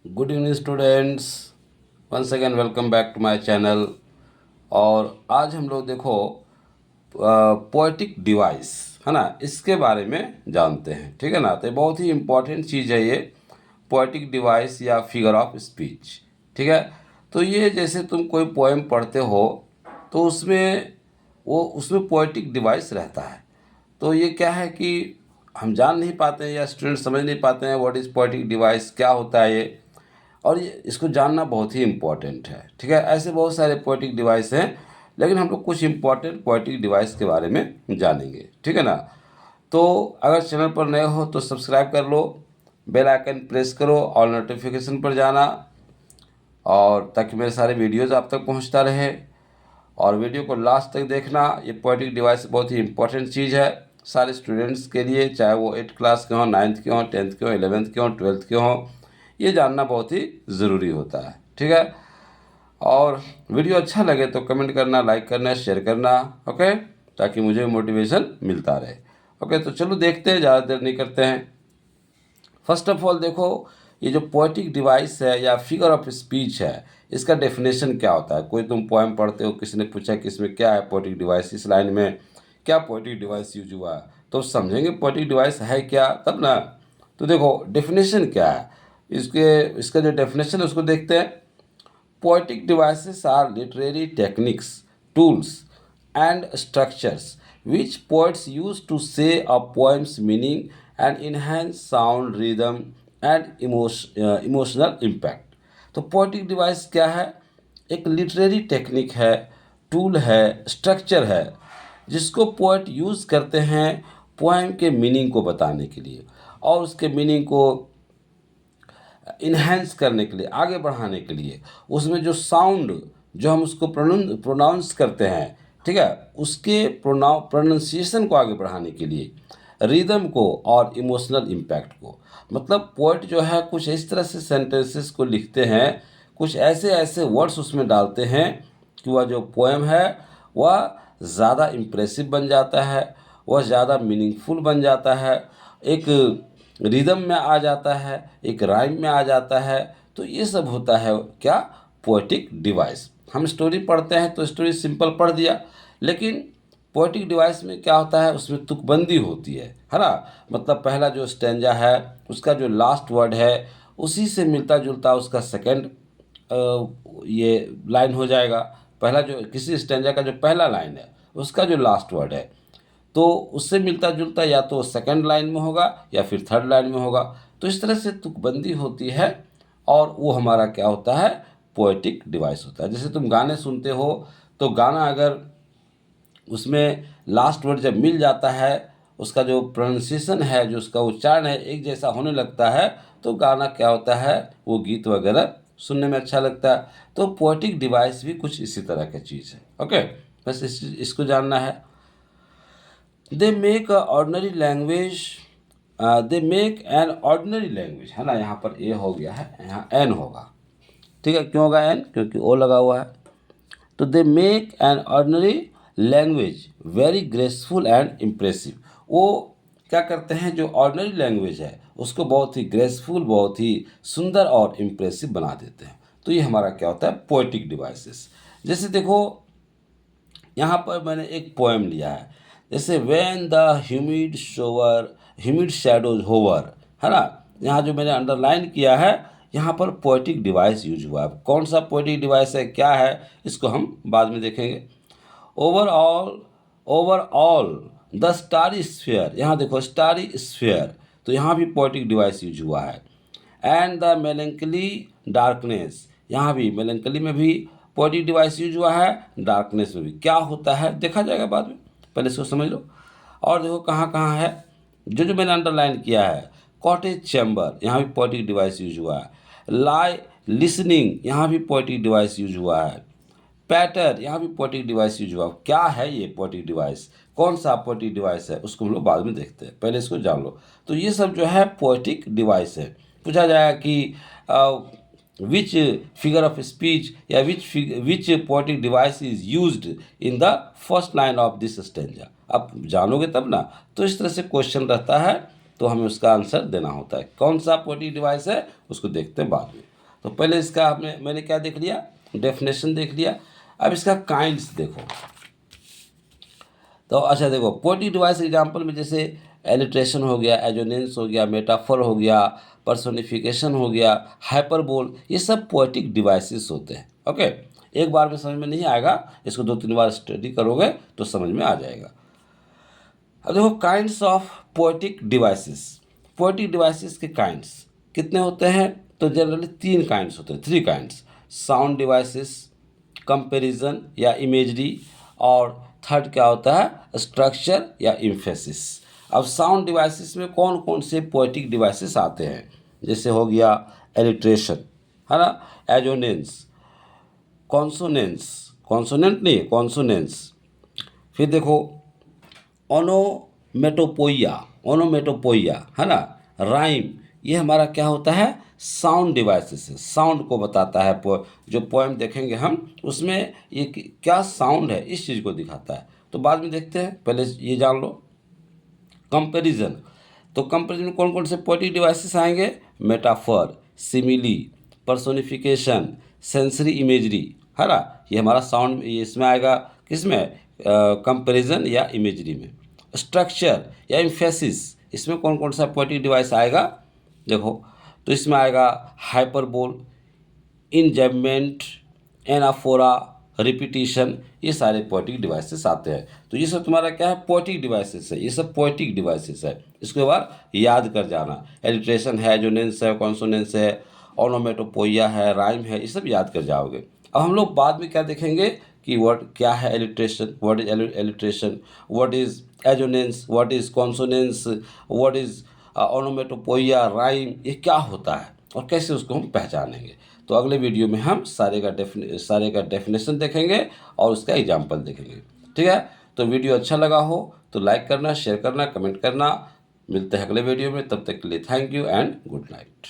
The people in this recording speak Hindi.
Good evening students, once again welcome back to my channel. और आज हम लोग देखो पोएटिक डिवाइस है ना, इसके बारे में जानते हैं। ठीक है ना, तो ये बहुत ही इम्पोर्टेंट चीज़ है ये पोएटिक डिवाइस या फिगर ऑफ स्पीच। ठीक है, तो ये जैसे तुम कोई पोएम पढ़ते हो तो उसमें पोएटिक डिवाइस रहता है। तो ये क्या है कि हम जान नहीं पाते हैं या स्टूडेंट समझ नहीं पाते हैं व्हाट इज़ पोएटिक डिवाइस, क्या होता है ये, और ये इसको जानना बहुत ही इम्पॉर्टेंट है। ठीक है, ऐसे बहुत सारे पोएटिक डिवाइस हैं, लेकिन हम लोग कुछ इम्पॉर्टेंट पोएटिक डिवाइस के बारे में जानेंगे। ठीक है ना, तो अगर चैनल पर नए हो तो सब्सक्राइब कर लो, बेल आइकन प्रेस करो और नोटिफिकेशन पर जाना, और ताकि मेरे सारे वीडियोज़ आप तक पहुंचता रहे। और वीडियो को लास्ट तक देखना। ये पोएटिक डिवाइस बहुत ही इंपॉर्टेंट चीज़ है सारे स्टूडेंट्स के लिए, चाहे वो 8th क्लास के हों, 9th के हों, 10th के हों, 11th के हों, 12th के हों। ये जानना बहुत ही ज़रूरी होता है। ठीक है, और वीडियो अच्छा लगे तो कमेंट करना, लाइक करना, शेयर करना। ओके, ताकि मुझे मोटिवेशन मिलता रहे। ओके, तो चलो देखते हैं, ज़्यादा देर नहीं करते हैं। फर्स्ट ऑफ ऑल देखो, ये जो पोएटिक डिवाइस है या फिगर ऑफ स्पीच है, इसका डेफिनेशन क्या होता है। कोई तुम पोएम पढ़ते हो, किसी ने पूछा कि इसमें क्या है पोएटिक डिवाइस, इस लाइन में क्या पोएटिक डिवाइस यूज हुआ है, तो समझेंगे पोएटिक डिवाइस है क्या, तब ना। तो देखो डेफिनेशन क्या है इसका जो डेफिनेशन है उसको देखते हैं। Poetic devices are literary techniques, tools, and structures which poets use to say a poem's meaning and enhance sound, rhythm, and emotional impact। तो पोएटिक डिवाइस क्या है? एक लिटरेरी टेक्निक है, टूल है, स्ट्रक्चर है, जिसको पोएट यूज़ करते हैं पोएम के मीनिंग को बताने के लिए और उसके मीनिंग को इन्हेंस करने के लिए, आगे बढ़ाने के लिए। उसमें जो साउंड, जो हम उसको प्रोनाउंस करते हैं, ठीक है, उसके प्रोनाउंसिएशन को आगे बढ़ाने के लिए, रिदम को और इमोशनल इम्पैक्ट को। मतलब पोएट जो है कुछ इस तरह से सेंटेंसेस को लिखते हैं, कुछ ऐसे ऐसे वर्ड्स उसमें डालते हैं कि वह जो पोएम है वह ज़्यादा इम्प्रेसिव बन जाता है, वह ज़्यादा मीनिंगफुल बन जाता है, एक रिदम में आ जाता है, एक राइम में आ जाता है। तो ये सब होता है क्या? Poetic device. हम स्टोरी पढ़ते हैं तो स्टोरी सिंपल पढ़ दिया, लेकिन पोएटिक डिवाइस में क्या होता है, उसमें तुकबंदी होती है ना। मतलब पहला जो स्टैंजा है उसका जो लास्ट वर्ड है उसी से मिलता जुलता उसका सेकंड ये लाइन हो जाएगा। पहला जो किसी स्टैंजा का जो पहला लाइन है उसका जो लास्ट वर्ड है तो उससे मिलता जुलता या तो सेकंड लाइन में होगा या फिर थर्ड लाइन में होगा। तो इस तरह से तुकबंदी होती है और वो हमारा क्या होता है? पोएटिक डिवाइस होता है। जैसे तुम गाने सुनते हो तो गाना अगर उसमें लास्ट वर्ड जब मिल जाता है, उसका जो प्रोनाउंसिएशन है, जो उसका उच्चारण है, एक जैसा होने लगता है, तो गाना क्या होता है, वो गीत वगैरह सुनने में अच्छा लगता है। तो पोएटिक डिवाइस भी कुछ इसी तरह की चीज़ है। ओके, बस इसको जानना है। They make a ordinary language, they make an ordinary language, है ना। यहाँ पर ए हो गया है, यहाँ एन होगा। ठीक है, क्यों होगा एन? क्योंकि ओ लगा हुआ है। तो they make an ordinary language very graceful and impressive. वो क्या करते हैं, जो ऑर्डनरी लैंग्वेज है उसको बहुत ही ग्रेसफुल, बहुत ही सुंदर और इम्प्रेसिव बना देते हैं। तो ये हमारा क्या होता है? Poetic devices. जैसे देखो यहाँ पर मैंने एक पोएम लिया है, जैसे when the humid shadows hover, है ना। यहाँ जो मैंने अंडरलाइन किया है, यहाँ पर पोएटिक डिवाइस यूज हुआ है। कौन सा पोएटिक डिवाइस है, क्या है, इसको हम बाद में देखेंगे। Overall overall the starry sphere, यहाँ देखो स्टारी स्फीयर, तो यहाँ भी पोएटिक डिवाइस यूज हुआ है। एंड द मेलेंकली डार्कनेस, यहाँ भी मेलेंकली में भी पोएटिक डिवाइस यूज हुआ है, डार्कनेस में भी। क्या होता है देखा जाएगा बाद में, पहले इसको समझ लो। और देखो कहाँ कहाँ है, जो मैंने अंडरलाइन किया है। कॉटेज चैम्बर, यहाँ भी पोएटिक डिवाइस यूज हुआ है। लाई लिसनिंग, यहाँ भी पोएटिक डिवाइस यूज हुआ है। पैटर, यहाँ भी पोएटिक डिवाइस यूज हुआ। क्या है ये पोएटिक डिवाइस, कौन सा पोएटिक डिवाइस है, उसको हम लोग बाद में देखते हैं, पहले इसको जान लो। तो ये सब जो है पोएटिक डिवाइस है। पूछा जाएगा कि विच फिगर ऑफ स्पीच या which poetic device is used in the first line of this stanza. अब जानोगे तब ना। तो इस तरह से क्वेश्चन रहता है, तो हमें उसका आंसर देना होता है। कौन सा पोएटिक डिवाइस है उसको देखते हैं बाद में। तो पहले इसका मैंने क्या देख लिया, डेफिनेशन देख लिया। अब इसका काइंड्स देखो। तो अच्छा देखो, पोएटिक डिवाइस एग्जाम्पल में जैसे एलिट्रेशन हो गया, एजोनेंस हो गया, मेटाफर हो गया, पर्सोनिफिकेशन हो गया, हाइपरबोल, ये सब पोएटिक डिवाइसेस होते हैं। ओके, एक बार में समझ में नहीं आएगा, इसको 2-3 बार स्टडी करोगे तो समझ में आ जाएगा। अब देखो kinds of poetic devices. Poetic devices के काइंड्स कितने होते हैं? तो जनरली 3 काइंड्स होते हैं, 3 काइंड्स। साउंड डिवाइसेस, कंपैरिजन या इमेजरी, और थर्ड क्या होता है, स्ट्रक्चर या इम्फेसिस। अब साउंड डिवाइसेस में कौन कौन से पोएटिक डिवाइसेस आते हैं? जैसे हो गया एलिट्रेशन, है ना, एजोनेंस, कॉन्सोनेंस, कॉन्सोनेंट नहीं, कॉन्सोनेंस। फिर देखो ओनोमेटोपोइया, ओनोमेटोपोइया, है ना, राइम, ये हमारा क्या होता है, साउंड डिवाइसेस है, साउंड को बताता है। जो पोएम देखेंगे हम उसमें ये क्या साउंड है इस चीज़ को दिखाता है। तो बाद में देखते हैं, पहले ये जान लो। कंपैरिजन, तो कंपैरिजन में कौन कौन से पोएटिक डिवाइसेस आएंगे? Metaphor, simile, personification, sensory imagery, है ना, ये हमारा साउंड इसमें आएगा, किसमें, कंपैरिजन या इमेजरी में। स्ट्रक्चर या इम्फेसिस, इसमें कौन कौन सा पोएटिक डिवाइस आएगा? देखो, तो इसमें आएगा हाइपरबोल, इंजैबमेंट, एनाफोरा, रिपीटिशन, ये सारे पोएटिक डिवाइसेस आते हैं। तो ये सब तुम्हारा क्या है, पोएटिक डिवाइसेस है, ये सब पोएटिक डिवाइसेस है। इसके बाद याद कर जाना, एलिट्रेशन है, एजोनेंस है, कॉन्सोनेंस है, ओनोमेटोपोइया है, राइम है, ये सब याद कर जाओगे। अब हम लोग बाद में क्या देखेंगे कि वर्ड क्या है alliteration, what is alliteration, what is assonance, what is consonance, what is ओनोमेटोपोइया, rhyme, ये क्या होता है और कैसे उसको हम पहचानेंगे। तो अगले वीडियो में हम सारे का डेफिनेशन देखेंगे और उसका एग्जाम्पल देखेंगे। ठीक है, तो वीडियो अच्छा लगा हो तो लाइक करना, शेयर करना, कमेंट करना। मिलते हैं अगले वीडियो में, तब तक के लिए thank you and good night.